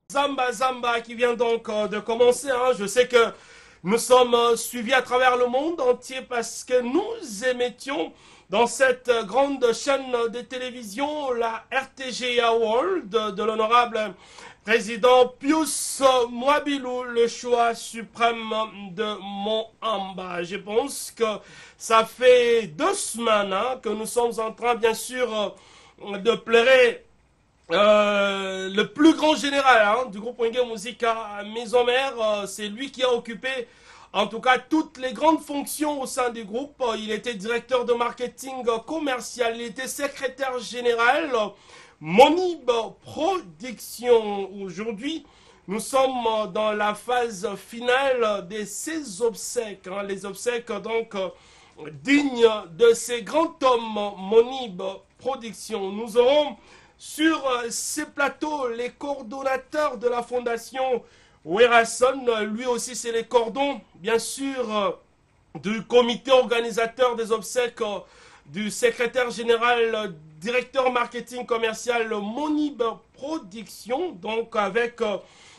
Zamba Zamba qui vient donc de commencer. Je sais que nous sommes suivis à travers le monde entier parce que nous émettions dans cette grande chaîne de télévision, la RTGA World, de l'honorable président Pius Mwabilou, le choix suprême de Moamba. Je pense que ça fait 2 semaines que nous sommes en train, bien sûr, de pleurer le plus grand général du groupe Wenge Musica Mesomer. C'est lui qui a occupé en tout cas toutes les grandes fonctions au sein du groupe. Il était directeur de marketing commercial, il était secrétaire général Monib Production. Aujourd'hui, nous sommes dans la phase finale de ces obsèques, les obsèques donc dignes de ces grands hommes Monib Production. Nous aurons sur ces plateaux les coordonnateurs de la fondation Werason. Lui aussi, c'est les cordons, bien sûr, du comité organisateur des obsèques, du secrétaire général, directeur marketing commercial Monib Production. Donc, avec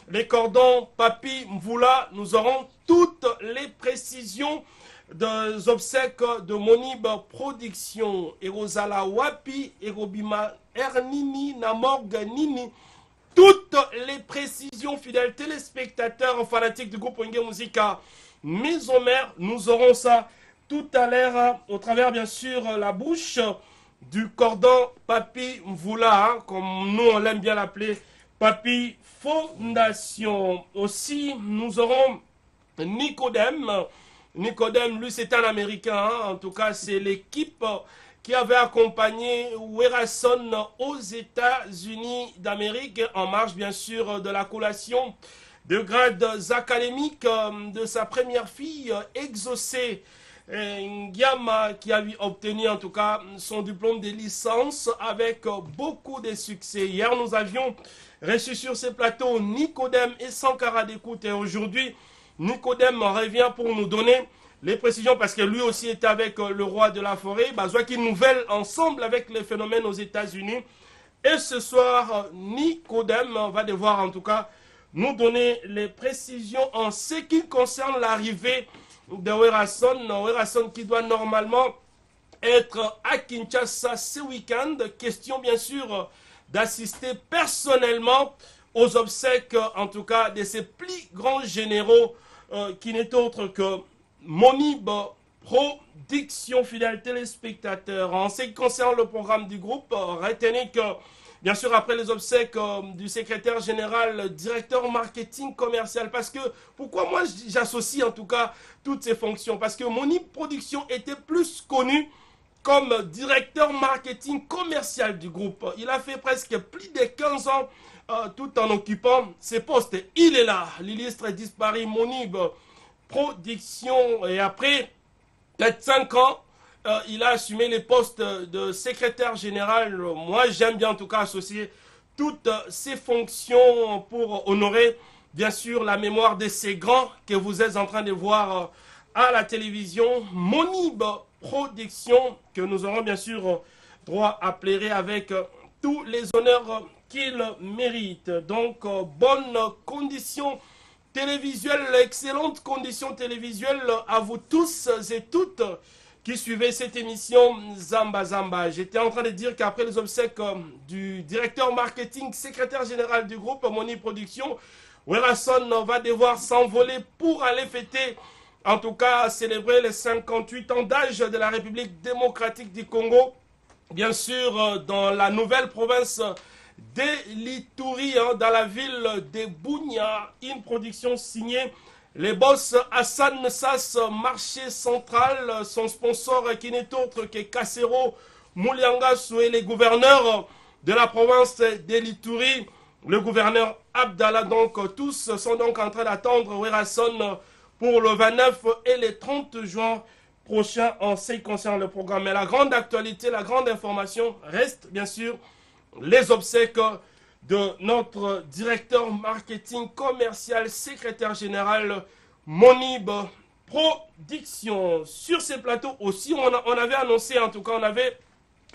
les cordons Papi Mvoula, nous aurons toutes les précisions des obsèques de Monib Production. Erosala Wapi, Erobima Ernini, Namorg Nini. Toutes les précisions, fidèles téléspectateurs fanatiques du groupe Wenge Musica Mesomer, nous aurons ça tout à l'heure au travers, bien sûr, la bouche du cordon Papi Mvoula, comme nous on l'aime bien l'appeler, Papi Fondation. Aussi, nous aurons Nicodème. Nicodème, lui, c'est un Américain. En tout cas, c'est l'équipe qui avait accompagné Werason aux États-Unis d'Amérique, en marge, bien sûr, de la collation de grades académiques de sa première fille, exaucée, Ngiama, qui a obtenu, en tout cas, son diplôme de licence avec beaucoup de succès. Hier, nous avions reçu sur ces plateaux Nicodème et Sankara d'écoute. Et aujourd'hui, Nicodème revient pour nous donner les précisions parce que lui aussi était avec le roi de la forêt. Bazouaki nouvelle ensemble avec les phénomènes aux États-Unis. Et ce soir, Nicodème va devoir en tout cas nous donner les précisions en ce qui concerne l'arrivée de Werason. Werason qui doit normalement être à Kinshasa ce week-end. Question bien sûr d'assister personnellement aux obsèques, en tout cas, de ces plus grands généraux qui n'est autre que Monib Production, fidèles téléspectateurs. En ce qui concerne le programme du groupe, retenez que, bien sûr, après les obsèques du secrétaire général, directeur marketing commercial, parce que, pourquoi moi j'associe en tout cas toutes ces fonctions? Parce que Monib Production était plus connu comme directeur marketing commercial du groupe. Il a fait presque plus de 15 ans tout en occupant ces postes. Il est là, l'illustre disparu Monib Production. Et après peut-être 5 ans, il a assumé les postes de secrétaire général. Moi, j'aime bien en tout cas associer toutes ces fonctions pour honorer, bien sûr, la mémoire de ces grands que vous êtes en train de voir à la télévision. Monib Production, que nous aurons bien sûr droit à plairer avec tous les honneurs qu'il mérite. Donc, bonne condition télévisuelle, excellente condition télévisuelle à vous tous et toutes qui suivez cette émission Zamba Zamba. J'étais en train de dire qu'après les obsèques du directeur marketing, secrétaire général du groupe Monib Production, Werason va devoir s'envoler pour aller fêter, en tout cas célébrer les 58 ans d'âge de la République démocratique du Congo, bien sûr dans la nouvelle province de l'Ituri, dans la ville de Bunia. Une production signée les boss Hassan Sass, marché central, son sponsor qui n'est autre que Kassero Moulianga Soué, les gouverneurs de la province de l'Ituri, le gouverneur Abdallah. Donc tous sont donc en train d'attendre Werason pour le 29 et le 30 juin prochain en ce qui concerne le programme. Mais la grande actualité, la grande information reste bien sûr les obsèques de notre directeur marketing commercial, secrétaire général Monib Production. Sur ces plateaux aussi, on avait annoncé, en tout cas, on avait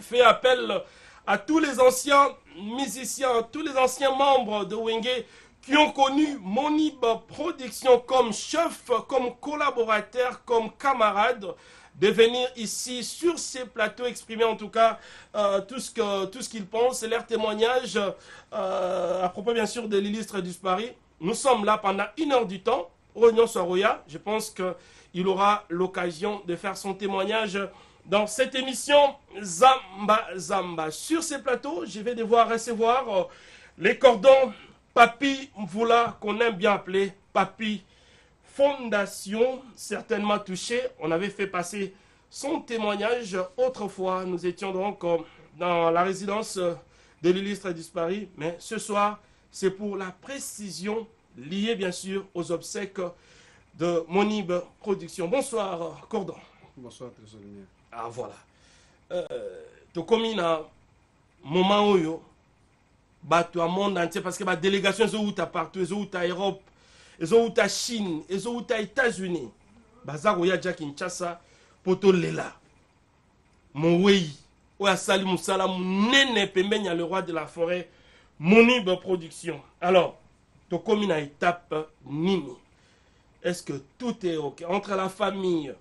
fait appel à tous les anciens musiciens, tous les anciens membres de Wenge, qui ont connu Monib Production comme chef, comme collaborateur, comme camarade, de venir ici sur ces plateaux exprimer en tout cas tout ce qu'ils pensent et leurs témoignages à propos bien sûr de l'illustre disparu. Nous sommes là pendant 1 heure du temps. Réunion Soroya, je pense qu'il aura l'occasion de faire son témoignage dans cette émission Zamba Zamba. Sur ces plateaux, je vais devoir recevoir les cordons Papi Mvula, qu'on aime bien appeler Papi Fondation, certainement touché. On avait fait passer son témoignage autrefois. Nous étions donc dans la résidence de l'illustre disparu. Mais ce soir, c'est pour la précision liée bien sûr aux obsèques de Monib Production. Bonsoir, Cordon. Bonsoir, trésorier. Ah, voilà. Tokomi na moment oyo bato a monde entier parce que la délégation est où partout, est où Europe, est où Chine, est où États-Unis. Bazar oya ja Kinshasa poto lela. Mon wei oya sali musala munene pembenya le roi de la forêt Monib Production. Alors, tokomi na étape nini. Est-ce que tout est ok entre la famille,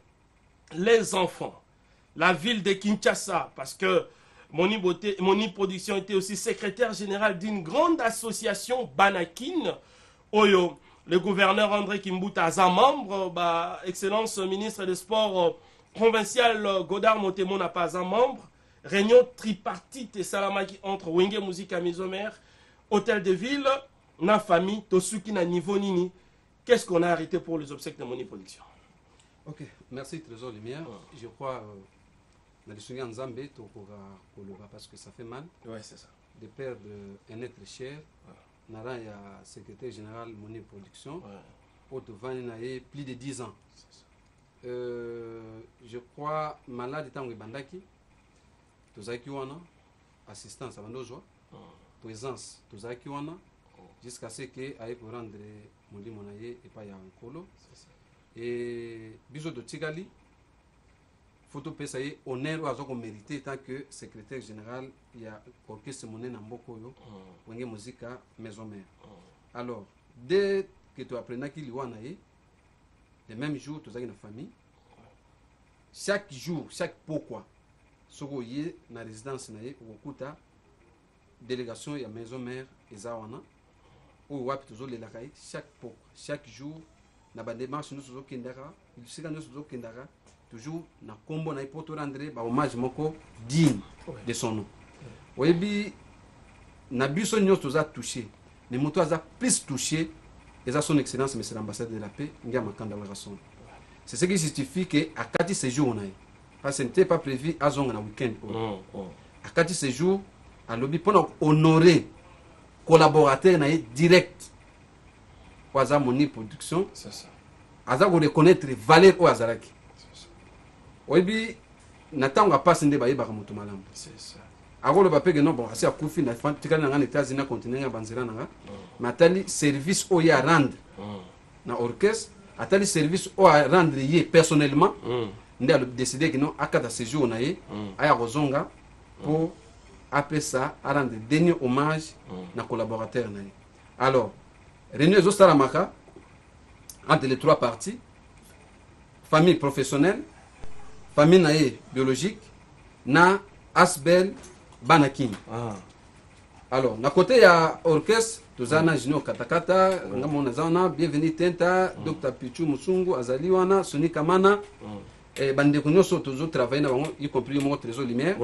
les enfants, la ville de Kinshasa, parce que Monib Production était aussi secrétaire général d'une grande association Banakin, Oyo, le gouverneur André Kimbuta Aza membre, excellence ministre des Sports provincial Godard Motemo n'a pas un membre, réunion tripartite et salamaki entre Wenge Musique à Misomer, hôtel de ville, na famille, Tosuki na niveau nini. Qu'est-ce qu'on a arrêté pour les obsèques de Monib Production? Ok, merci Trésor Lumière. Je crois dans les souvenirs en Zambie, parce que ça fait mal. Oui, c'est ça. De perdre un être cher. Nara ya secrétaire général Monib Production. Au devant plus de 10 ans. Je crois malade étant au Bandaki. Tozaki wana assistance à Bandojoa. Présence Tozaki wana jusqu'à ce que aille pour rendre Mondi Monaye et pas ya Nkolo. Et biso de Tigali photo pesaye honneur à zoko mérité tant que secrétaire général il y a orchestre moné na mboko yo wenge musica maison mère. Alors dès que tu apprenais qu'il y a le même jour tu as une famille chaque jour chaque pourquoi soko yé na résidence naé okuta délégation ya maison mère ezawana ou wapi toujours les lakai chaque jour na ba démarche nous toujours kindara il sika nous toujours kindara toujours na combo na ipoto rendre ba hommage moko digne de son nom oyebi na biso nyo toza touché mais moto aza plus touché et son excellence monsieur l'ambassadeur de la paix ngia makanda la raison c'est ce qui justifie que à 4 séjours on a parce que ce n'était pas prévu à zonga na week-end à 4 séjours à lobby pour honorer collaborateur na direct Waza Monib Production, c'est ça. Aza ko reconnaître valeur o azaraki. Oyebi natanga passe nde baye bakamutu malamu. C'est ça. Agolo bapege non bon asi akufi na tikana ngana États-Unis na continent banzira nanga. Matali service o ya rendre. Na orchestre, atali service o ya rendre ye personnellement. Nde a décidé que non akata séjour na ye aya kozonga pour après ça à rendre dernier hommage na collaborateur na ye. Alors réunion Saramaka entre les 3 parties, famille professionnelle, famille naé biologique, na Asbel Banakin. Alors, na côté ya orchestre, tozana Jino Katakata, ngamona zana, bienvenue Tenta, Dr Pichu Musungu, Azaliwana, Soni Kamana, et bande kunyoso tozo travailler na bango, y compris mon trésor lumière.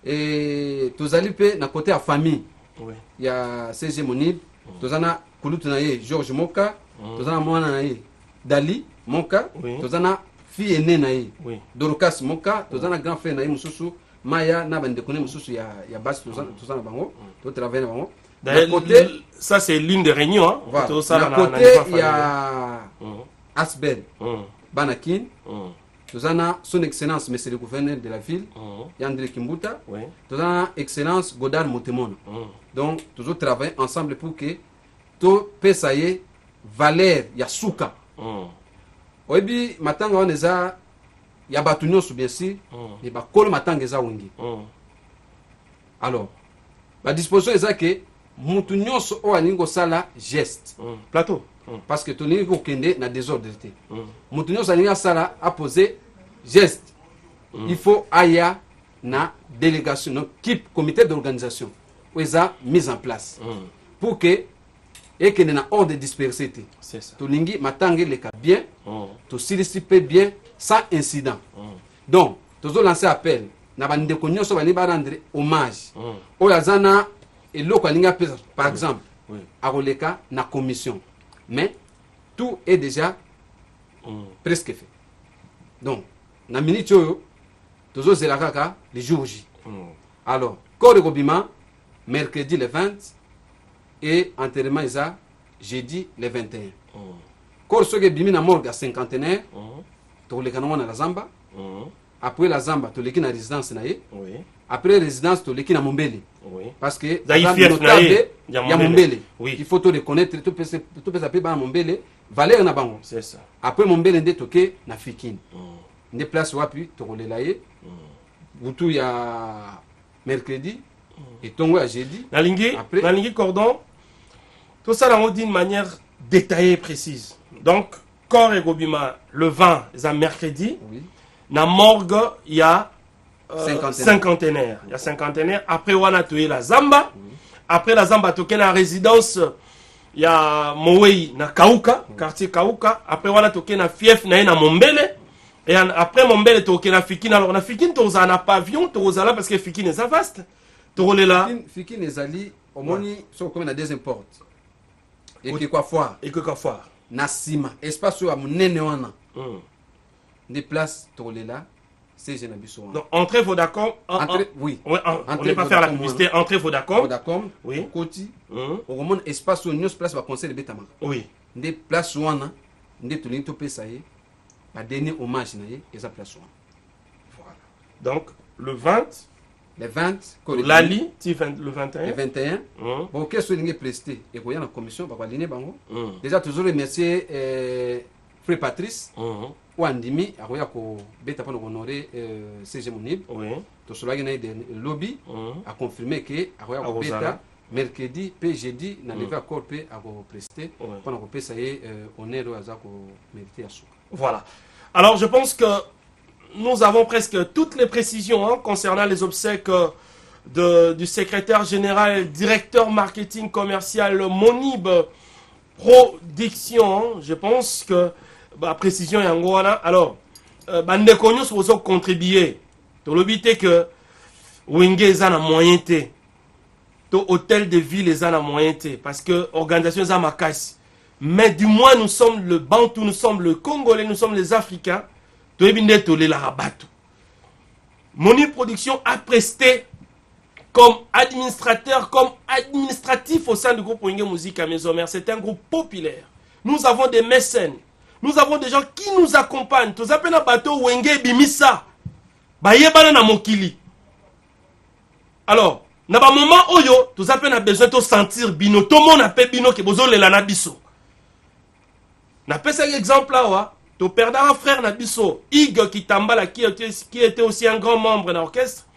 Et tozalipe na côté ya famille. Il y a CG Monib, tozana Kulutu naye Georges Moka, tozana mwana naye Dali Moka, tozana fille aînée naye Dorokas Moka, tozana grand frère naye Mususu Maya na bande kone Mususu ya base tozana bango, to travailler na bango. Côté ça c'est l'une des réunions hein. Voilà. Côté il y a Asbel Banakin, tozana son excellence monsieur le gouverneur de la ville, André Kimbuta, tozana excellence Godard Motemona. Donc toujours travailler ensemble pour que to pesaye valeur ya suka. Oyebi matanga oneza ya batu nyonso bien sûr, mais ba kolo matanga eza wengi. Alors, la disposition est que mutu nyonso oyo alingi kosala geste Plateau. parce que tolingi kokende na désordre te mutu nyonso alingi asala apose geste il faut aya na délégation donc type comité d'organisation oyo eza mise en place pour que ekende na ordre dispersé te C'est ça. tolingi matanga eleka bien tosilisi mpe bien sans incident donc tozolancer appel na bandeko nyonso balingi barendre hommage oyo aza na eloko alingi apesa par exemple akoleka na commission mais tout est déjà presque fait donc na minute oyo tozozela kaka le jour J alors corps ekobima mercredi le 20 et enterrement eza jeudi le 21 corps soki ebimi na morgue ya cinquantenaire tokoleka nango na la zamba après la zamba toleki na résidence na ye Oui. après résidence toleki na mombele Oui. parce que Zaï aza fief na notable ye, ya ya mombele Mombele. Oui. il faut to reconnaître topesa mpe bana mombele valeur na bango C'est ça. après mombele nde toke na fikini nde place wapi tokolela ye butu ya mercredi etongo ya jeudi Nalingi, Après- Nalingi Cordon, tout ça là, d'une manière détaillée et précise. Donc, corps et Gobima, le 20, c'est mercredi. oui. Na morgue, il y a Cinquantenaire. Il y a cinquantenaire. Après, on a tué la Zamba. Après la Zamba, tu as la résidence. Il y a Mowei, na Kauka, quartier Kauka. Après, on a tué na fief, na Mombele. Et après Mombele, tu as na Fikine. Alors, na Fikine, tu as un pavillon, tu as là parce que Fikine est vaste. Tu as là. fikini ezali omoni soki okomi na deuxième porte ekekwa foire Et que foire. na nsima espace oyo ya monene wana nde place tokolela cg na biso wana Donc, entrée Vodacom. oui Ouais, on Entrée n'est pas faire la Vodacom, publicité. Entrée Vodacom. vodacom Oui. okoti Hum, okomona espace oyo nyonso place baconseil ebetamaka Oui. nde place wana nde tolingi topesa ye badeni hommage na ye eza place wana Voilà. Donc, le 20, le 20 Lali, le le 21. 21 Hum, bon keso elingi presté ekoya na commission bakoaline bango hum, déjà toujours remercier frère patrice hum, oyo andimi akoya kobeta mpona kohonore cg monib Oui. tosolaki na ye lobby Hum, aconfirme ke akoya Akozala. kobeta mercredi mpe jeudi na leve accord mpe akopreste Ouais. mpona kopesa ye honneur oyo aza komerite ya suka. Voilà. Alors, je pense que nous avons presque toutes les précisions concernant les obsèques du secrétaire général, directeur marketing commercial Monib Production. Je pense que la précision est en gros. Alors, bande connu sur vos contribuer. Tu l'obité que Wenge est en moyen te. Hôtel de ville est en moyen te. Parce que organisation est en macasse. Mais du moins, nous sommes le Bantou, nous sommes le Congolais, nous sommes les Africains. Moni Production a presté comme administrateur, comme administratif au sein du groupe Wenge Musique à Maison-Mère. C'est un groupe populaire. Nous avons des mécènes. Nous avons des gens qui nous accompagnent. Tous appelés à bateau Wenge Bimisa. Bayebana na Mokili. Alors, na ba moment oyo, tous appelés à besoin de sentir bino. Tout le monde appelle bino que bozo le lana biso. Na pesa exemple là, wa. Tu perdras un frère Nabiso, Ig Kitambala, qui était aussi un grand membre de l'orchestre.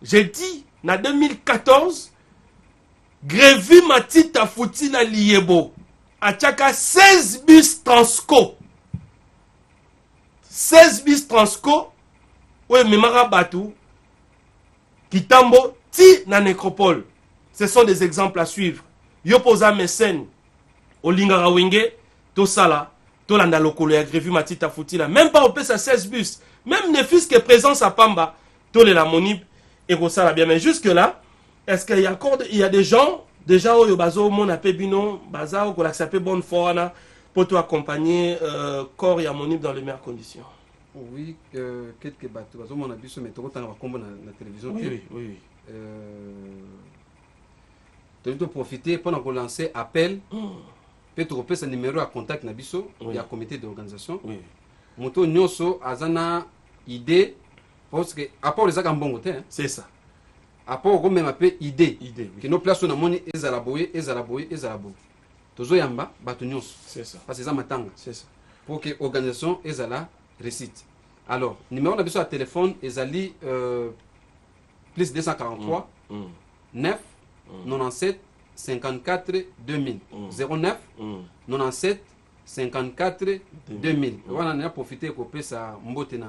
J'ai dit, en 2014, Grévi Matita Foutila Liebo, à Tchaka 16 bus Transco. 16 bus Transco, oui, Memara Batou, Kitambo, Ti na Nécropole. Ce sont des exemples à suivre. Yopoza Mécène, Olingara Wenge, Tosala. Tolanda lokolo ya Grévi Matita Foutila. Même pas au PS à 16 bus. Même ne fût-ce que présence à Pamba. Tolé la monib et Rossala bien. Mais jusque là, est-ce qu'il y a encore il y a des gens déjà au bazo mon appel bino baza ou qu'on a sapé bonne forana pour te accompagner corps et à monib dans les meilleures conditions. Oui, quelques bateaux bazo mon abiso mais trop temps combo na télévision. Oui, oui. Tu dois profiter pour lancer appel. Peut-être que ce numéro à contact na biso, il y a un comité d'organisation. Oui. Moto nyonso azana idée parce que à part les agambongo te. C'est ça. À part comme même appel idée. Idée. Que nos places na moni ezalaboye. Tozo yamba bato nyonso. C'est ça. Parce que ça matanga. C'est ça. Pour que organisation ezala récite. Alors, numéro na biso à téléphone ezali plus 243 9 97 54 2000 09 97 54 2000 wana na profiter ko pesa mbote na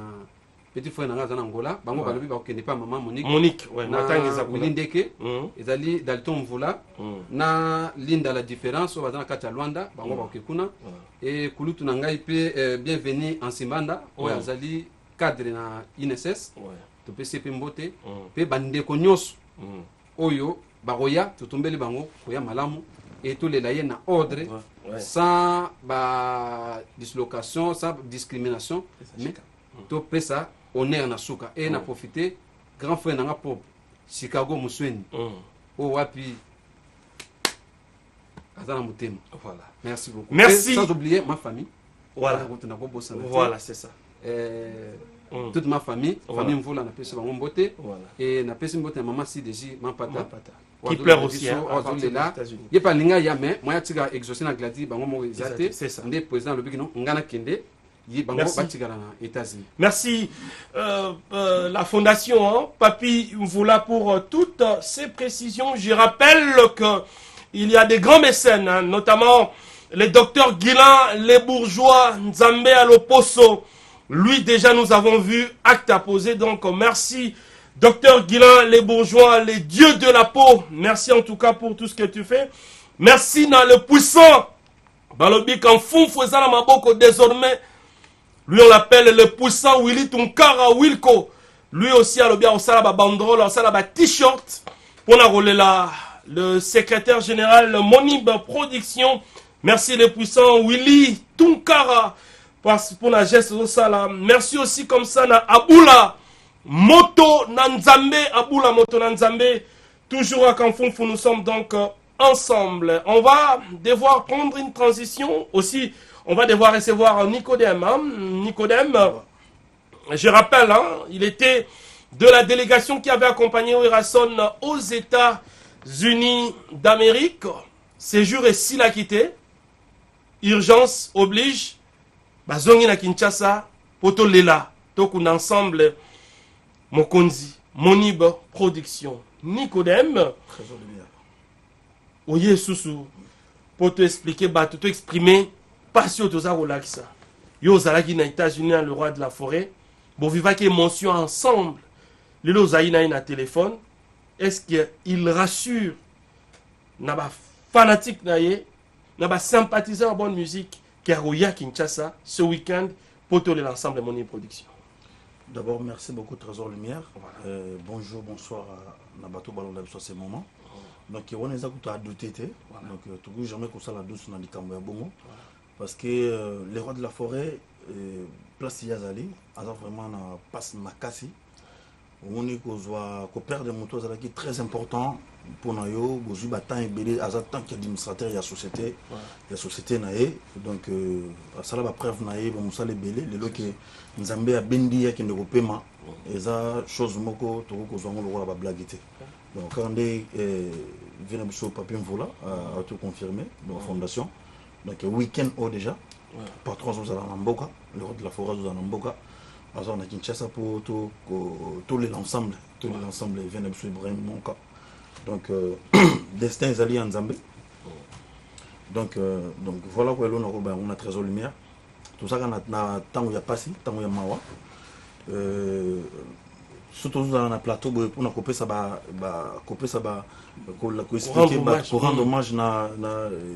petit frère nanga zana Angola bango balobi ba okende pa maman Monique ouais matangeza ko lindeke ezali Dalton Mvula na linda la différence o bazana kati ya Luanda bango ba okekuna et kulutu na ngai pe bienvenue en Simbanda o azali cadre na INSS to PCP mbote pe bande ko nyos oyo baroya tutumbeli bango koya malamu et tout les laïens na ordre sans dislocation sans discrimination mais to pesa honneur na suka et na profiter grand frère nanga pop Chicago Musweni o wapi azana mutema voilà merci beaucoup merci et sans oublier ma famille voilà c'est ça toute ma famille famille Mvula na pesa bango mbote et na pesa mbote maman CDJ Mampata qui pleure aussi hein là il pas linga ya mais moi ya tika exaucer na gladi bango mo ezate ndé président le bikino ngana kende yi bango batigala na États-Unis. Merci la fondation hein, Papi Mvula pour toutes ces précisions. Je rappelle que il y a des grands mécènes hein, notamment les docteurs Guilain, les bourgeois Nzambe Aloposo. Lui déjà nous avons vu acte à poser donc merci Docteur Guilain, les bourgeois, les dieux de la peau, merci en tout cas pour tout ce que tu fais. Merci dans le puissant. Balobi Kanfou Fouezana Maboko désormais. Lui on l'appelle le puissant Willy Tunkara Wilko. Lui aussi a le bien au salaba banderole, au salaba t-shirt. Pour la rouler là, le secrétaire général Monib Production. Merci le puissant Willy Tunkara pour la geste au salam. Merci aussi comme ça na Aboula. Moto Nanzambe, Aboula Moto Nanzambe, toujours à Kanfounfou, nous sommes donc ensemble. On va devoir prendre une transition aussi, on va devoir recevoir Nicodème. Hein? Nicodème, je rappelle, hein, il était de la délégation qui avait accompagné Werason aux États-Unis d'Amérique. Séjour et s'il a quitté, urgence oblige, Bazongi na Kinshasa, Poto Lela, Tokun ensemble. Mokonzi, Monib Production, Nicodème. Oye Soussou, pour te expliquer, pour te exprimer, passion de ça relaxa. Yo zalaki na États-Unis, le roi de la forêt. Bon viva qui émotion ensemble. Le lozaïna na téléphone. Est-ce qu'il rassure naba fanatique naie, naba sympathisant à bonne musique qui a Roya Kinshasa ce week-end pour tout l'ensemble de Monib Production. D'abord, merci beaucoup Trésor Lumière. Voilà. Bonjour, bonsoir à Nabato Ballon sur ces moments. Donc, on est à douter. Donc, tout jamais qu'on soit la douce dans les camps bongo. Parce que les rois de la forêt, place Yazali, alors vraiment on passe ma casse. On est qu'on perd des motos qui est très important pour nous. Vous avez tant et tant qu'administrateur il y a société, il y a société naé. Donc, ça la preuve naé, bon ça les belé, les lots que Nzambe a bendi qui ne repaiement. Et ça chose moko tout qu'on soit on la blaguité. Donc quand on est venu sur Papi Mvula à tout confirmer dans la fondation. Donc week-end au déjà. Par 3 jours à Namboka, le roi de la forêt à Namboka. Alors on a Kinshasa pour tout l'ensemble, vient de Ibrahim mon cas. Donc destin est allié en Zambie. Donc voilà quoi on a Trésor Lumière. Tout ça qu'on a tant où il y a passé, tant où il y a mawa. Surtout dans un plateau pour nous couper ça pour rendre hommage na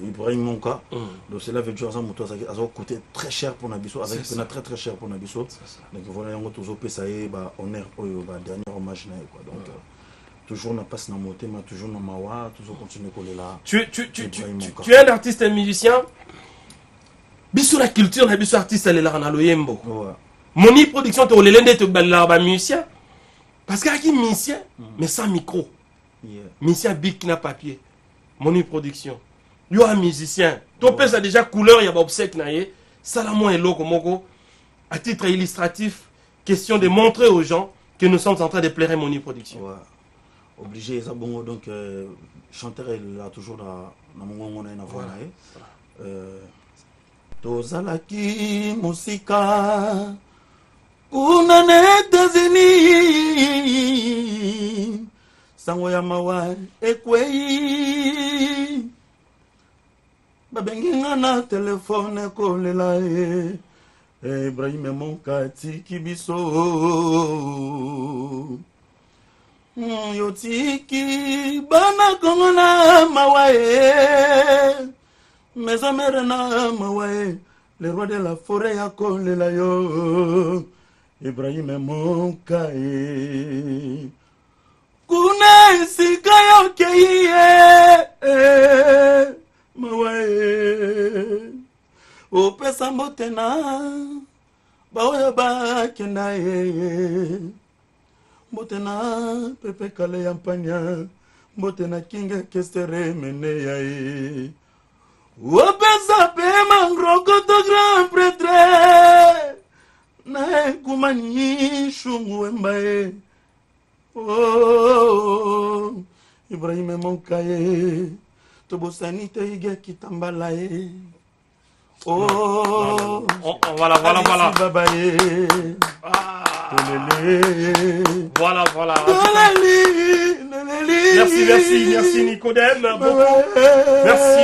Ibrahim Monka. Donc c'est là veut dire ensemble moto ça coûté très cher pour Nabiso avec très très cher pour Nabiso. Donc voilà on toujours payer ça honneur dernier hommage na quoi. Donc toujours na passe na moté mais toujours na mawa toujours continuer coller là. Tu es un artiste et musicien. Biso la culture na biso artiste elle est là na loyembo. Monib Production te olelende te balaba musicien. Parce qu'il y a un musicien, mais sans micro. Musicien big na papier. Monib Production. Il y a un musicien. Ton père, ça déjà couleur, il y a un obsèque. Ça, là, moi, et l'eau, à titre illustratif, question de montrer aux gens que nous sommes en train de plaire Monib Production. Obligé, ça, bon, donc, chanteur, il a toujours dans mon moment, on a voix. Tozalaki musika. Kuna États-Unis sango ya mawa ekwei abenginga na telefone kolela ye Ibrahim Monkati kibiso yotiki bana kongona mawae maison mère na mawae le roi de la forêt ya kolela yo Ibrahim Monkae kuna sika yo keye mawae opesa motena baoya bakenda ye motena pepe kale ya mpanya motena kinga kestere mene ya ye opesa pema rokoto grand prêtre na kumani shungu embaye oh Ibrahim Monkae tobosani te ige kitambala ye oh voilà. Voilà. Merci Nicodème.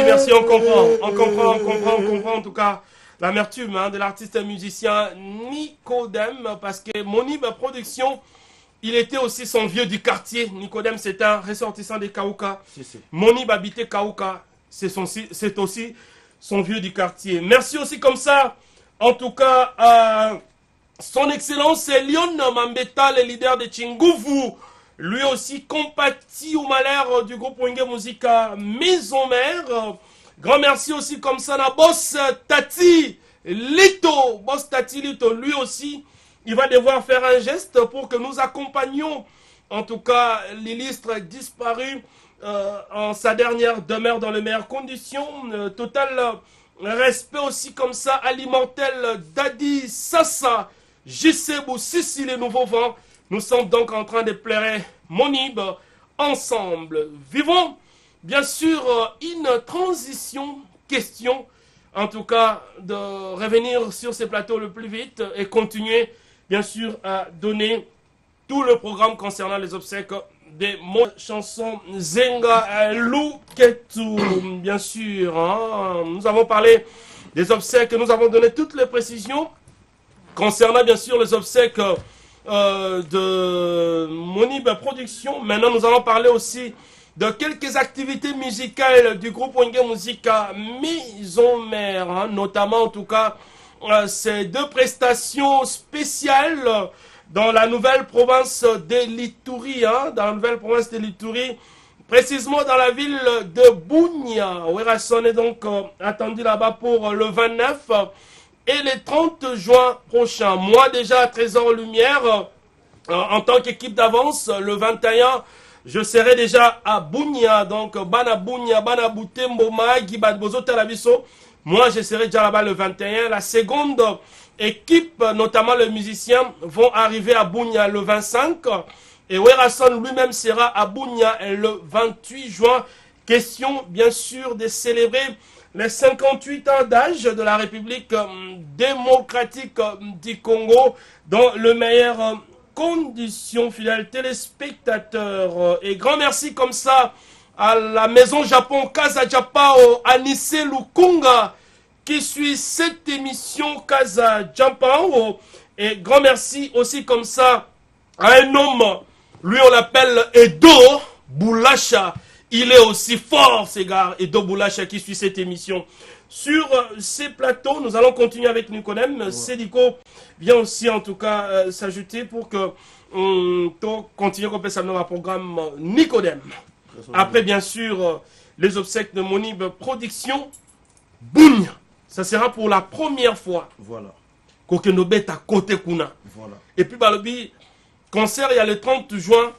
Merci, on comprend en tout cas l'amertume de l'artiste musicien Nicodème, parce que Monib Production, il était aussi son vieux du quartier. Nicodème, c'est un ressortissant des Kaouka. Monib habitait Kaouka, c'est aussi son vieux du quartier. Merci aussi comme ça, en tout cas, son excellence Lyon Mambeta, le leader de Chinguvu, lui aussi compatit au malheur du groupe Wenge Musica Maison Mère. Grand merci aussi comme ça à Boss Tati Lito, lui aussi, il va devoir faire un geste pour que nous accompagnions, en tout cas, l'illustre disparu en sa dernière demeure dans les meilleures conditions. Total respect aussi comme ça à l'immortel Daddy Sassa, Jisebou Sissi les nouveaux vents. Nous sommes donc en train de pleurer Monib ensemble. Vivons bien sûr une transition question, en tout cas de revenir sur ces plateaux le plus vite et continuer bien sûr à donner tout le programme concernant les obsèques des chansons Zenga Luketu, bien sûr. Hein. Nous avons parlé des obsèques, nous avons donné toutes les précisions concernant bien sûr les obsèques de Monib Production. Maintenant, nous allons parler aussi de quelques activités musicales du groupe Wenge Musica Maison Mère, hein, notamment en tout cas ces deux prestations spéciales dans la nouvelle province de l'Ituri, hein, précisément dans la ville de Bunia. Werasson est donc attendu là-bas pour le 29 et le 30 juin prochain. Moi déjà à Trésor Lumière, en tant qu'équipe d'avance, le 21, je serai déjà à Bunia, donc Bana Bunia, Bana Butembo, Maagi, Badbozo, Talabiso. Moi je serai déjà là-bas le 21. La seconde équipe, notamment les musiciens, vont arriver à Bunia le 25. Et Werasson lui-même sera à Bunia le 28 juin. Question, bien sûr, de célébrer les 58 ans d'âge de la République démocratique du Congo dans le meilleur conditions, fidèles téléspectateurs. Et grand merci comme ça à la Maison Japon Casa Japao, Anisse Lukunga, qui suit cette émission Casa Japao. Et grand merci aussi comme ça à un homme, lui on l'appelle Edo Boulacha. Il est aussi fort, ces gars, Edo Boulacha, qui suit cette émission. Sur ces plateaux, nous allons continuer avec Nicodème. Ouais. Sédico vient aussi, en tout cas, s'ajouter pour que continue qu'on peut s'amener au programme Nicodème. Après, bien sûr, les obsèques de Monib Production. Boum! Ça sera pour la première fois. Voilà. Kokenobet à côté Kuna. Voilà. Et puis, Balobi, concert, il y a le 30 juin.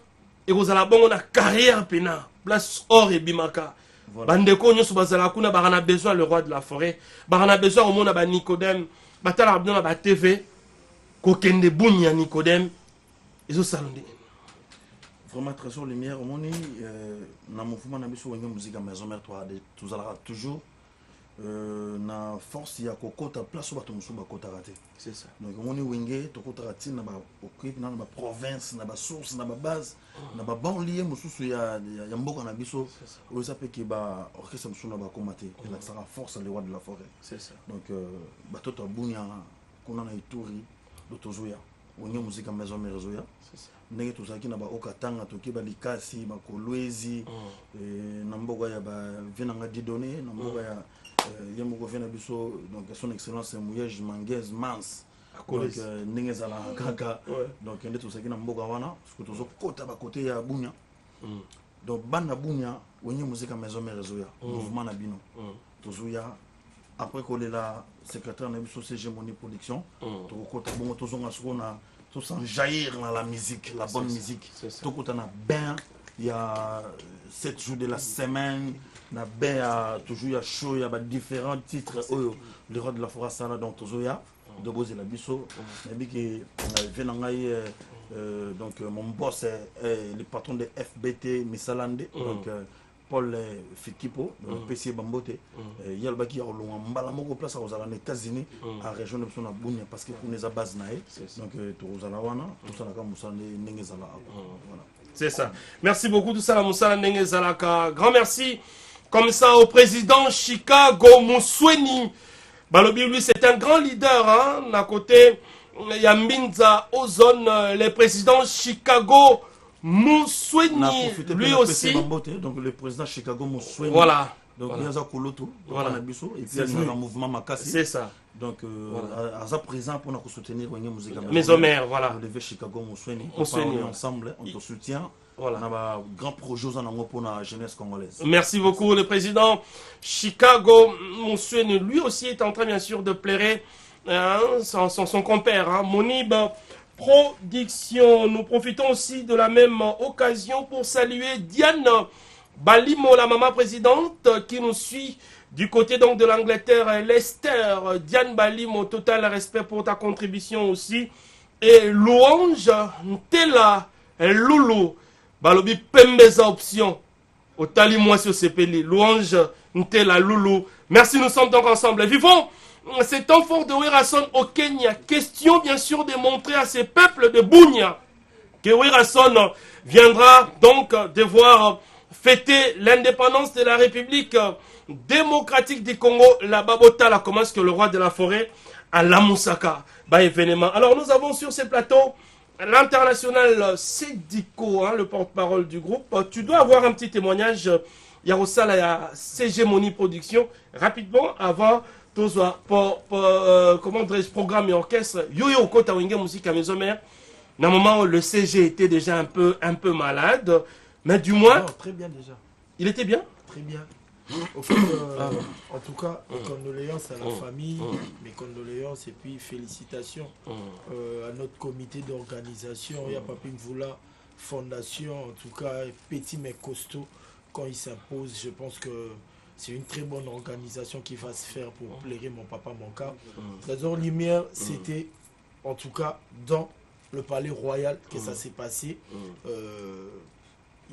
Et vous allez avoir une carrière pénale. Place Or et Bimaka. Bandeko nyoso bazala kuna barana besoin le roi de la forêt. Barana besoin au monde ba Nicodème. Batala abdona ba TV. Kokende bunya Nicodème. Izo salonde. Vraiment très sur lumière au moni na mouvement na biso Wenge Musica Maison Mère toi tous allera toujours na force ya kokota place bato mosusu bakotaka te. C'est ça. Donc omoni wenge tokotaka ti na baokipe na baprovince na basource na babase na babanlie mosusu ya mboka na biso oyo eza mpe ke baorchestre mosusu na bakoma te elakisaka force le roi de la forêt. C'est ça. Donc bato toabunya kuna na Ituri do tozoya wenge muzika maison mère zoya ndenge tozalaki na baokatanga toki balikasi bakolwezi na mboka ya bavenanga didone na mboka ya ye moko vena biso donc son excellence Mouyej Manguez Mans donc ndenge ezalaka kaka donc nde tozalaki na mboka wana parce que tozokota bakote ya bunya donc bana bunya wenge muzika maison mère zoya mouvement na bino tozoya après kolela secrétaire na biso CG Moni production tokokota bongo tozonga soko na tout sans jaillir dans la musique, la bonne musique. Tout le temps, il y a 7 jours de la semaine, il y a toujours chaud, il y a différents titres. Le roi de la forêt, ça là, donc toujours il y a de beaux et la biseau. Donc mon boss est le patron de FBT Missalande. Donc Paul Fikipo, PC Bambote, il y a le baki au long en place aux États-Unis, à la région de Bounia, parce que pour les bases naï, donc tout ça là, tout ça là comme ça n'engezala. C'est ça. Merci beaucoup tout ça là, Moussa n'engezalaka. Grand merci comme ça au président Chicago Mousweni. Balobi lui c'est un grand leader hein, à côté Yambinza Ozone, le président Chicago Mousweni, lui aussi. Donc le président Chicago Mousweni. Voilà. Donc il y a Zakoloto, voilà. Et puis il y a un mouvement Makassi. C'est ça. Donc à ça présent pour nous soutenir Wenge Musique Maison Mère, voilà. On devait Chicago Mousweni. On parle ensemble, on te soutient. Voilà. On a un grand projet pour la jeunesse congolaise. Merci beaucoup le président Chicago Mousweni. Lui aussi est en train bien sûr de plairer son compère, hein, Monib Production. Nous profitons aussi de la même occasion pour saluer Diane Balimo, la maman présidente qui nous suit du côté donc de l'Angleterre, Lester. Diane Balimo, total respect pour ta contribution aussi. Et Louange Ntela Loulou, Balobi Pembeza option. Au tali moi sur CPL. Louange Ntela Loulou. Merci, nous sommes donc ensemble. Vivons cet temps fort de Werason au Kenya. Question bien sûr de montrer à ces peuples de Bunia que Werason viendra donc devoir fêter l'indépendance de la République démocratique du Congo, la Babota, la commence que le roi de la forêt à la Moussaka. Bah, événement. Alors nous avons sur ces plateaux l'international Sédiko, hein, le porte-parole du groupe. Tu dois avoir un petit témoignage. Yarosala, il y a CG Moni Production. Rapidement, avant comment dirais-je, programme et orchestre, Yo-Yo Kota Wenge Musique à Maison Mère. À un moment, le CG était déjà un peu malade, mais du moins... Non, très bien déjà. Il était bien? Très bien. Au fait, en tout cas, condoléances à la famille, mes condoléances et puis félicitations à notre comité d'organisation, il y a Papi Mvoula Fondation, en tout cas, petit mais costaud, quand il s'impose, je pense que c'est une très bonne organisation qui va se faire pour plaire mon papa, mon cas. Trésor Lumière, c'était en tout cas dans le palais royal que ça s'est passé.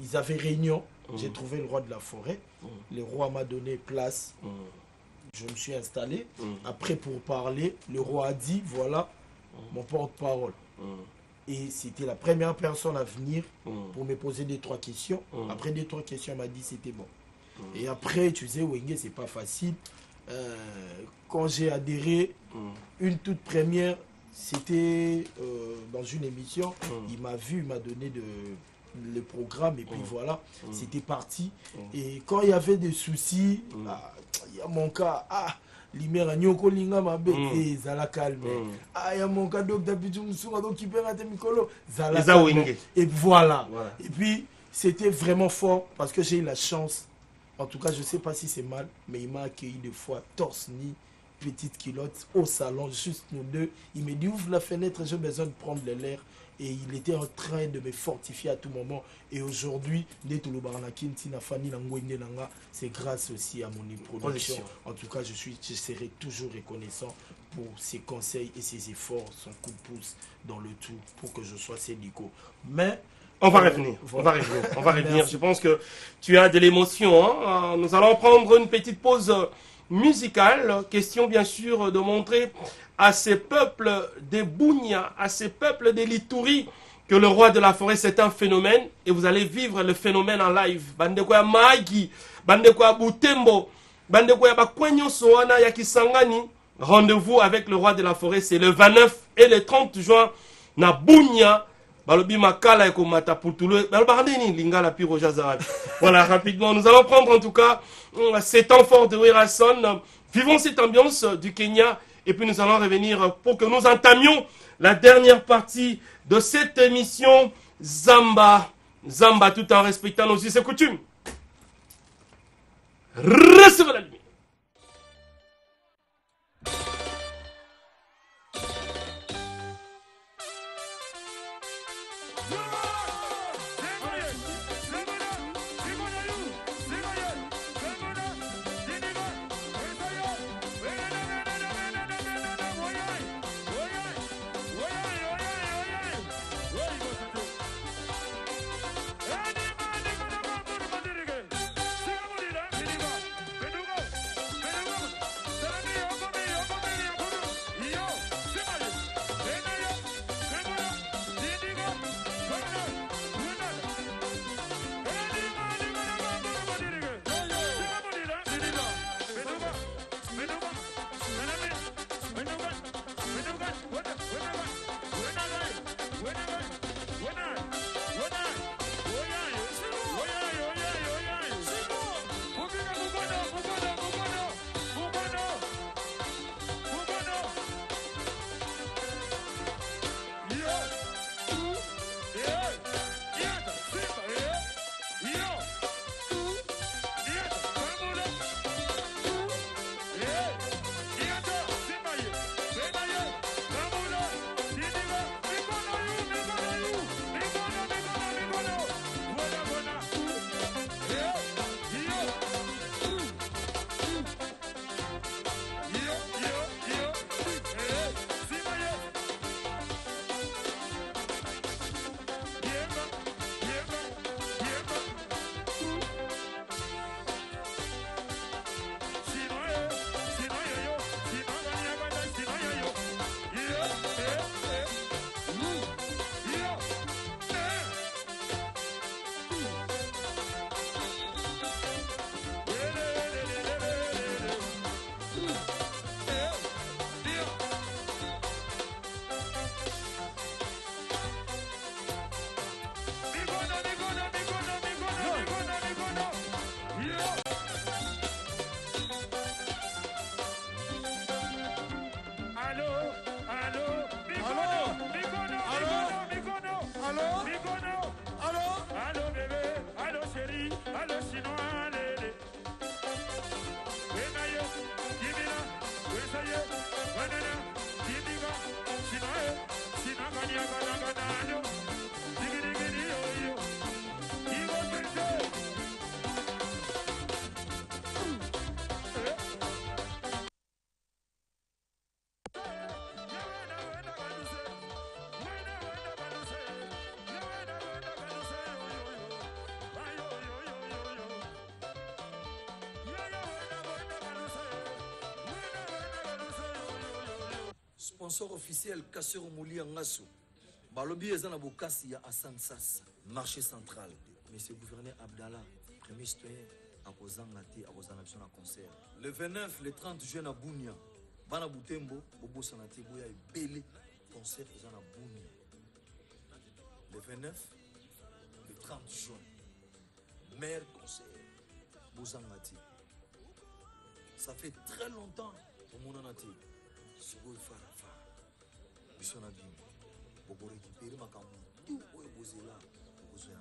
Ils avaient réunion, j'ai trouvé le roi de la forêt. Le roi m'a donné place, je me suis installé. Après, pour parler, le roi a dit, voilà mon porte-parole. Et c'était la première personne à venir pour me poser 2-3 questions. Après 2-3 questions, elle m'a dit c'était bon. Et après, tu sais, Wenge, c'est pas facile. Quand j'ai adhéré, une toute première, c'était dans une émission. Il m'a vu, il m'a donné le programme et puis voilà, c'était parti. Et quand il y avait des soucis, il y a mon cas, Limera Nyoko Linga Mabe, Zala calme. Il y a mon cas, Docteur Pichum Sourado qui perd à Temikolo, Zala calme. Et voilà. Et puis, c'était vraiment fort parce que j'ai eu la chance. En tout cas, je ne sais pas si c'est mal, mais il m'a accueilli 2 fois, torse ni petite culotte, au salon, juste nous deux. Il me dit, ouvre la fenêtre, j'ai besoin de prendre l'air. Et il était en train de me fortifier à tout moment. Et aujourd'hui, c'est grâce aussi à mon production. En tout cas, je serai toujours reconnaissant pour ses conseils et ses efforts, son coup de pouce dans le tout, pour que je sois Sédiko. Mais... On va revenir, voilà. on va revenir. Je pense que tu as de l'émotion. Hein. Nous allons prendre une petite pause musicale. Question bien sûr de montrer à ces peuples des Bunia, à ces peuples des Lituri, que le roi de la forêt c'est un phénomène et vous allez vivre le phénomène en live. Bandeko ya Magi, bandeko ya Butembo, bandeko ya Bakwenyo Soana ya Kisangani. Rendez-vous avec le roi de la forêt, c'est le 29 et le 30 juin na Bunia. Balobi makala eko mata putulu. Balbardeni lingala pi Roger Zarabi. Voilà, rapidement, nous allons prendre en tout cas ces temps forts de Werason. Vivons cette ambiance du Kenya et puis nous allons revenir pour que nous entamions la dernière partie de cette émission Zamba. Zamba tout en respectant nos us et coutumes. Reste sur la lumière. Sponsor officiel Kassero Mouli Ngasso. Balobi ezana bokasi ya Hassan Sassa, marché central. Monsieur le gouverneur Abdallah, premier citoyen à Kozangati, à Kozanation à concert. Le 29, le 30 juin à Bounia. Bana Butembo, Bobo Sanati, Boya et Belé, concert à Bounia. Le 29, le 30 juin, maire concert, Bozangati. Ça fait très longtemps pour mon anati. Sugo Farafa. Bisona Bim. Bobo récupérer ma camu. Tout au Bozela. Bozoya.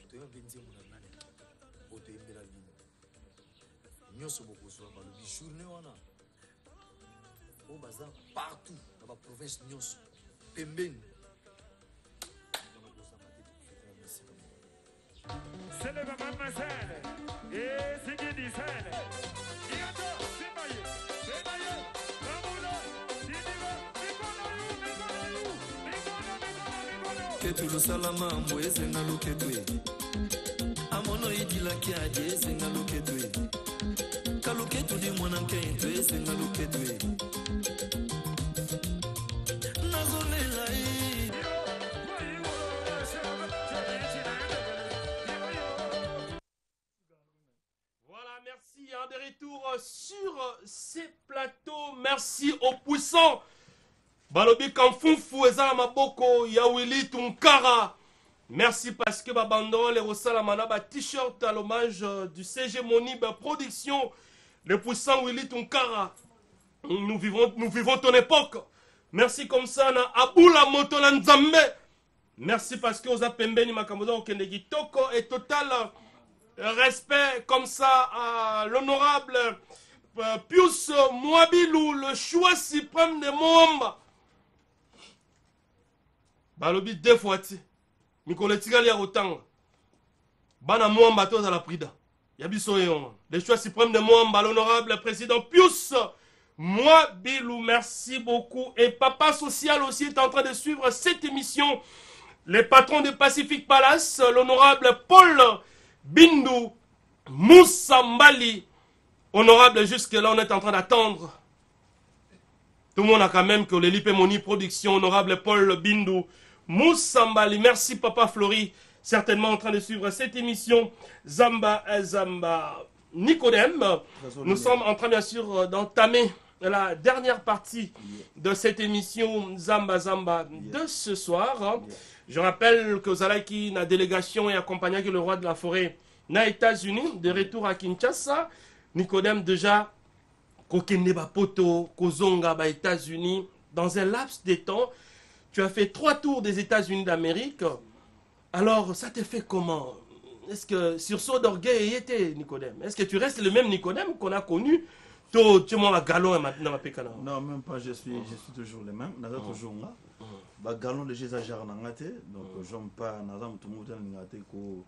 Tu es benzi mon ami. Bote Mbela Bim. Nyoso Bobo Zoa. Le journée wana. Au bazar partout dans la province Nyoso. Pembeni. C'est le maman scène. Et c'est qui dit scène. Ketu salama mweze na loketwe. Amono idilaki aje zenga loketwe. Tika loketu di mwanamke tu esenga loketu e. Nazolela e. Voilà, merci hein, de retour sur ces plateaux. Merci aux puissants. Balobi Kamfunfu Ezala Maboko ya Willy Tunkara. Merci parce que Babandon les Rosala Manaba t-shirt à l'hommage du CG Monib Production. Le puissant Willy Tunkara. Nous vivons ton époque. Merci comme ça na Aboula Motola Nzambe. Merci parce que Oza Pembeni Makamodo Kendegi Toko et total respect comme ça à l'honorable Pius Mwabilou, le choix suprême de Moamba. Balobi deux fois ti. Mikole tigali ya otanga. Bana Moamba to za la prida. Yabiso yon. Le choix suprême de Moamba, l'honorable président Pius Mwabilou. Merci beaucoup. Et Papa Social aussi est en train de suivre cette émission. Les patrons de Pacific Palace, l'honorable Paul Bindu Moussambali. Honorable, jusque-là, on est en train d'attendre. Tout le monde a quand même que les Lipemoni Production, honorable Paul Bindu Moussambali. Merci, Papa Flori, certainement en train de suivre cette émission. Zamba Nicodème. Nous sommes en train, bien sûr, d'entamer la dernière partie de cette émission Zamba de ce soir. Je rappelle que Zalaki, la délégation, est accompagnée avec le roi de la forêt na États-Unis, de retour à Kinshasa. Nicodème déjà, Kokende Bapoto, Kozonga, ba États-Unis. Dans un laps de temps, tu as fait 3 tours des États-Unis d'Amérique. Alors, ça te fait comment? Est-ce que sursaut d'orgueil était Nicodème? Est-ce que tu restes le même Nicodème qu'on a connu? Tu m'as galon maintenant à Pékana. Non, même pas, je suis toujours le même. Naza toujours là. Ba galon de Jésus Jarnangate. Donc, j'aime pas Nazam tout le monde n'ingate ko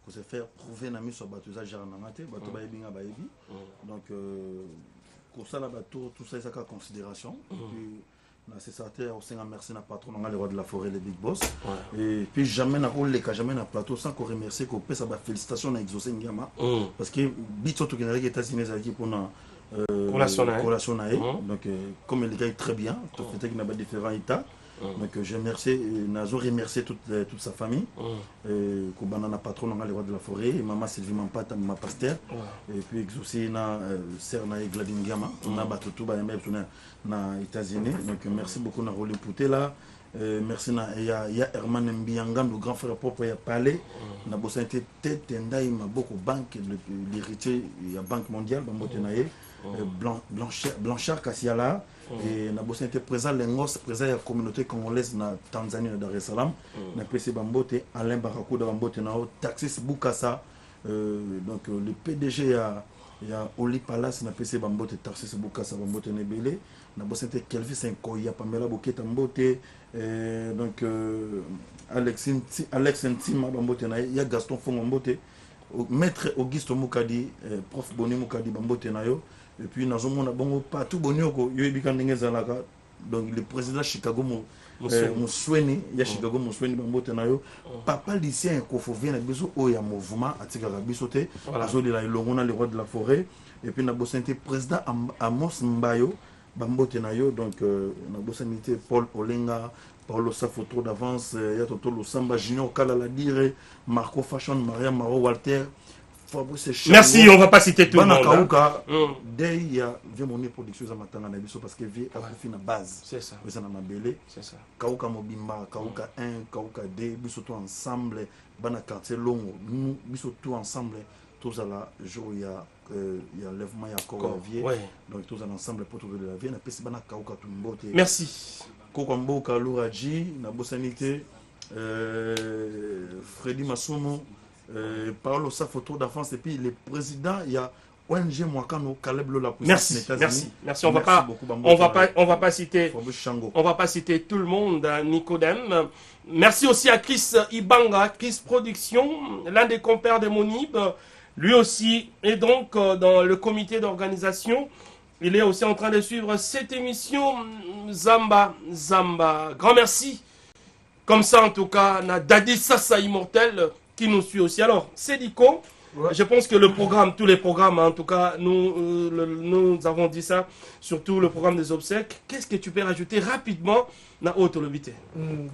se faire prouver na mi so batuza Jarnangate. Batu ba ebinga ba ebi. Donc, pour ça, là, tout ça, c'est en considération. Et puis, c'est certain, aussi, merci à patron, le roi de la forêt, les big boss. Et puis, jamais na jamais na plateau sans qu'on remercie qu'on peut ça félicitations à exaucer Ngama. Parce que Bitso tout les États-Unis pour na relation. Donc, comme il est très bien, tout fait qu'il n'a pas différents états. Donc, je remercie, Nazo remercie toute sa famille. Kobanana patron, le roi de la forêt, et maman Sylvie Mampata, ma pasteur. Et puis, exaucé na Serna et Gladine Gama, on a battu tout na États-Unis. Donc, merci beaucoup na Rolé Pouté là. Merci na ya Herman Mbiangam, le grand frère propre, ya parlé. Na bossa été tête ndai ma beaucoup banque l'héritier ya Banque mondiale, Bambotenaye. Blanchard Kassiala. Et na bossa été présent l'engos présent la communauté congolaise na Tanzanie na Dar es Salaam na PC Bambote Alain Barakuda Bambote na Taxis Bukasa donc le PDG ya Oli Palace na PC Bambote Taxis Bukasa Bambote Nebele na bossa été Kelvis Nkoya Pamela Boketa Mbote donc Alex Ntima Bambote na ya Gaston Fongo Mbote maître Auguste Moukadi prof Boni Moukadi Bambote na yo. Et puis nous avons bon partout bonioko donc le président Chicago Musweni ya Chicago Musweni Bambote na yo papa lycéen ko faut venir biso o ya mouvement atika biso te azoli la longona le roi de la forêt et puis na bossente président Amos Mbayo Bambote na yo donc na bossente Paul Olenga Paulo Safoto d'avance ya Toto Losamba Junior Kala la dire Marco Fashion Maria Maro Walter. Merci, on ne va pas citer tout le monde. Dès il y a mon production parce que vie a fait une base. C'est ça. C'est ça. Kauka Mobimba, Kauka 1, Kauka 2, bisoto ensemble, bana quartier long, nous bisoto ensemble, tous à la jour il y a lèvement il y a corps vie. Donc tous ensemble pour trouver de la vie, na pesi bana Kauka Tumbote. Merci. Kokambo Kalouraji, na Bosanité Freddy Masumo. Paolo sa photo d'avance et puis le président il y a ONG Mwakano Caleb Lola. Merci. On va pas citer tout le monde. Nicodème. Merci aussi à Chris Ibanga, Chris Production, l'un des compères de Monib. Lui aussi est donc dans le comité d'organisation. Il est aussi en train de suivre cette émission Zamba. Grand merci. Comme ça en tout cas, na Dadi Sassa Immortel qui nous suit aussi. Alors, Sédico, Ouais. Je pense que le programme, tous les programmes, en tout cas, nous avons dit ça, surtout le programme des obsèques. Qu'est-ce que tu peux rajouter rapidement dans Autolobité?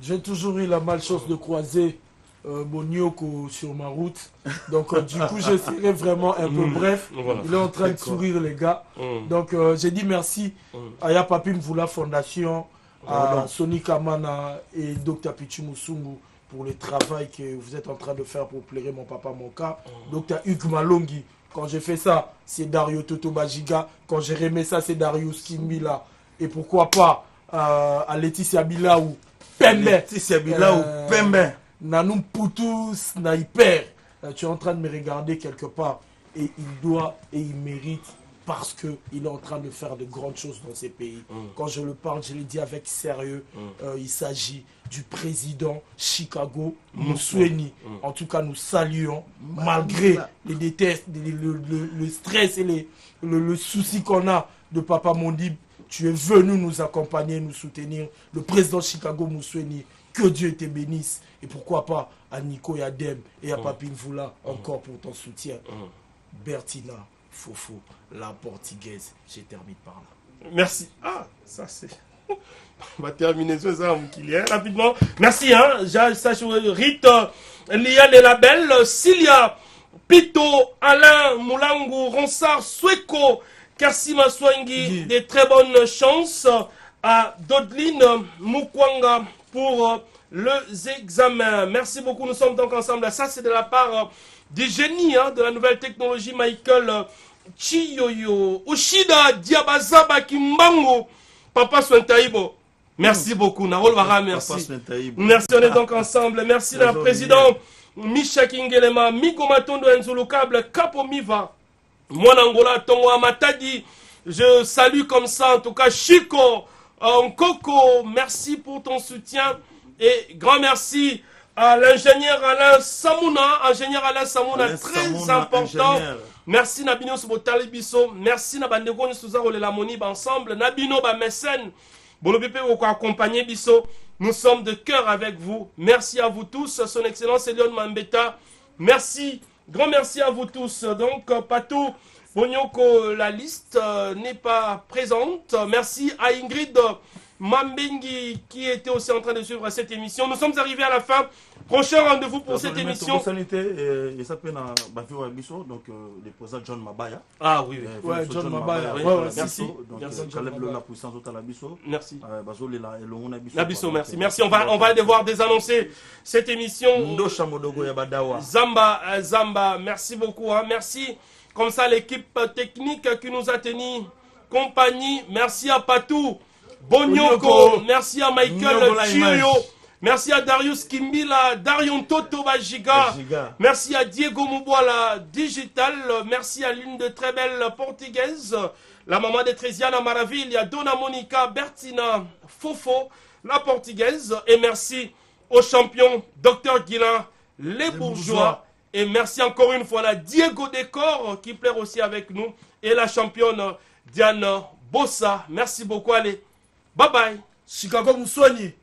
J'ai toujours eu la malchance de croiser Bonioko sur ma route. Donc, du coup, je serai vraiment un peu bref. Voilà. Il est en train de sourire, les gars. Donc, j'ai dit merci à Yapapi Mvula Fondation, à Sony Kamana et Dr Pichu Musungu pour le travail que vous êtes en train de faire pour plaire mon papa Monka. Dr Hugues Malongi, quand j'ai fait ça, c'est Dario Toto Bajiga. Quand j'ai remis ça, c'est Darius Kimbila. Et pourquoi pas à Laetitia Bilaou, Pembe. Laetitia Bilaou, Pembe. Nanoum Poutou Sniper. Tu es en train de me regarder quelque part. Et il doit et il mérite parce qu'il est en train de faire de grandes choses dans ces pays. Quand je le parle, je le dis avec sérieux. Il s'agit du président Chicago Musweni. En tout cas, nous saluons, malgré les détestes, le stress et le souci qu'on a de Papa Mondib. Tu es venu nous accompagner, nous soutenir. Le président Chicago Musweni, que Dieu te bénisse. Et pourquoi pas à Nico et à Dem et à Papi Mvula encore pour ton soutien. Bertina, Fofo, la portugaise. Je termine par là. Merci. Ah, ça c'est... On va terminer sur ça, rapidement. Merci, hein. Rite, Liane et Label, Cilia, Pito, Alain, Moulangu, Ronsard, Sweko, Kassima Swangi, des très bonnes chances à Dodline, Mukwanga pour les examens. Merci beaucoup, nous sommes donc ensemble. Ça, c'est de la part du génie hein, de la nouvelle technologie, Michael Chiyoyo, Ushida, Diabazaba, Kimbango, Papa Swentaïbo. Merci beaucoup, Narol Vara, merci. Merci, on est donc ensemble. Merci, le président Misha Kingelema, Migo Matondo Enzulukable, Capo Miva, Mwanangola, Tongo Amatadi. Je salue comme ça, en tout cas, Chico, Nkoko, merci pour ton soutien. Et grand merci à l'ingénieur Alain Samouna, très important. Ingénieur. Merci Nabino Sobotali Biso, merci Nabandego Souzaro le Lamoni ensemble, Nabino ba mécène, Bolobipe ou accompagné Biso. Nous sommes de cœur avec vous. Merci à vous tous, son excellence Elion Mambeta. Merci, grand merci à vous tous. Donc Patou Bonyoko, la liste n'est pas présente. Merci à Ingrid Mambengi qui était aussi en train de suivre cette émission. Nous sommes arrivés à la fin. Prochain rendez-vous pour cette émission. Il s'appelle donc le président John Mabaya. Ah oui, oui. Ouais, John Mabaya. Merci. Merci. Merci. Merci. On va devoir désannoncer cette émission. Zamba. Merci beaucoup. Hein. Merci. Comme ça, l'équipe technique qui nous a tenu compagnie. Merci à Patou Bonyoko. Merci à Michael Chirio. Merci à Darius Kimbila, Darion Toto Bajiga. Merci à Diego Mouboala Digital. Merci à l'une de très belles portugaises, la maman de Trésiana Maravilha, Dona Monica Bertina Fofo, la portugaise. Et merci au champion Dr Guilain, les bourgeois. Et merci encore une fois à Diego Décor qui plaît aussi avec nous. Et la championne Diane Bossa. Merci beaucoup. Allez, bye bye. Chicago Musweni.